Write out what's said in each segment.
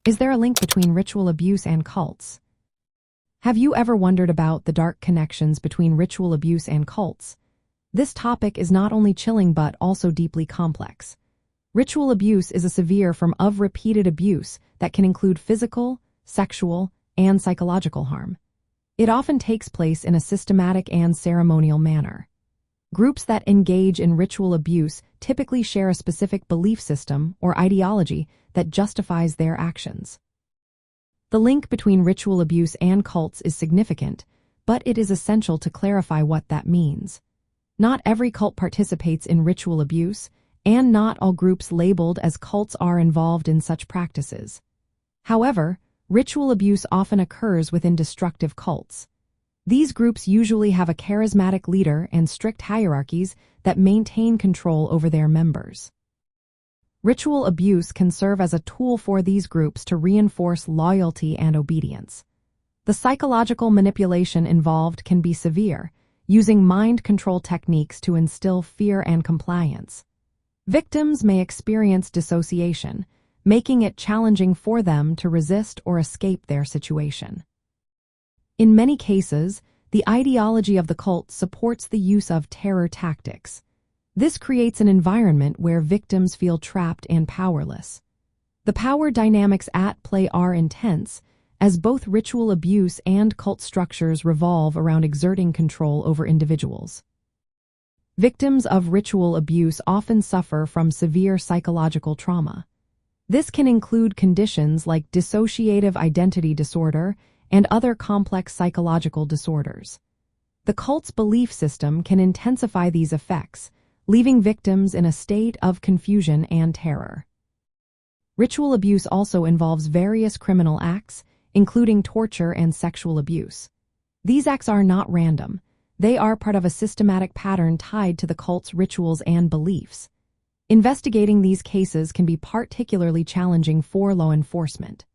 Is there a link between ritual abuse and cults? Have you ever wondered about the dark connections between ritual abuse and cults? This topic is not only chilling but also deeply complex. Ritual abuse is a severe form of repeated abuse that can include physical, sexual, and psychological harm. It often takes place in a systematic and ceremonial manner. Groups that engage in ritual abuse typically share a specific belief system or ideology that justifies their actions. The link between ritual abuse and cults is significant, but it is essential to clarify what that means. Not every cult participates in ritual abuse, and not all groups labeled as cults are involved in such practices. However, ritual abuse often occurs within destructive cults. These groups usually have a charismatic leader and strict hierarchies that maintain control over their members. Ritual abuse can serve as a tool for these groups to reinforce loyalty and obedience. The psychological manipulation involved can be severe, using mind control techniques to instill fear and compliance. Victims may experience dissociation, making it challenging for them to resist or escape their situation. In many cases, the ideology of the cult supports the use of terror tactics. This creates an environment where victims feel trapped and powerless. The power dynamics at play are intense, as both ritual abuse and cult structures revolve around exerting control over individuals. Victims of ritual abuse often suffer from severe psychological trauma. This can include conditions like dissociative identity disorder and other complex psychological disorders. The cult's belief system can intensify these effects, leaving victims in a state of confusion and terror. Ritual abuse also involves various criminal acts, including torture and sexual abuse. These acts are not random. They are part of a systematic pattern tied to the cult's rituals and beliefs. Investigating these cases can be particularly challenging for law enforcement.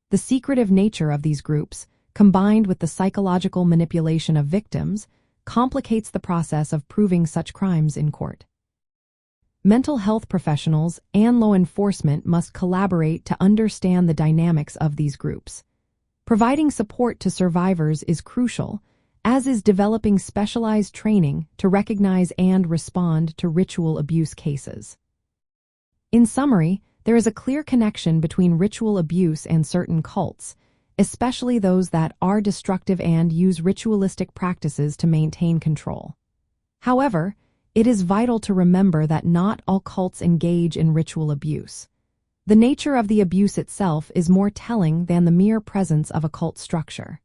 The secretive nature of these groups, combined with the psychological manipulation of victims, complicates the process of proving such crimes in court. Mental health professionals and law enforcement must collaborate to understand the dynamics of these groups. Providing support to survivors is crucial, as is developing specialized training to recognize and respond to ritual abuse cases. In summary, there is a clear connection between ritual abuse and certain cults, especially those that are destructive and use ritualistic practices to maintain control. However, it is vital to remember that not all cults engage in ritual abuse. The nature of the abuse itself is more telling than the mere presence of a cult structure.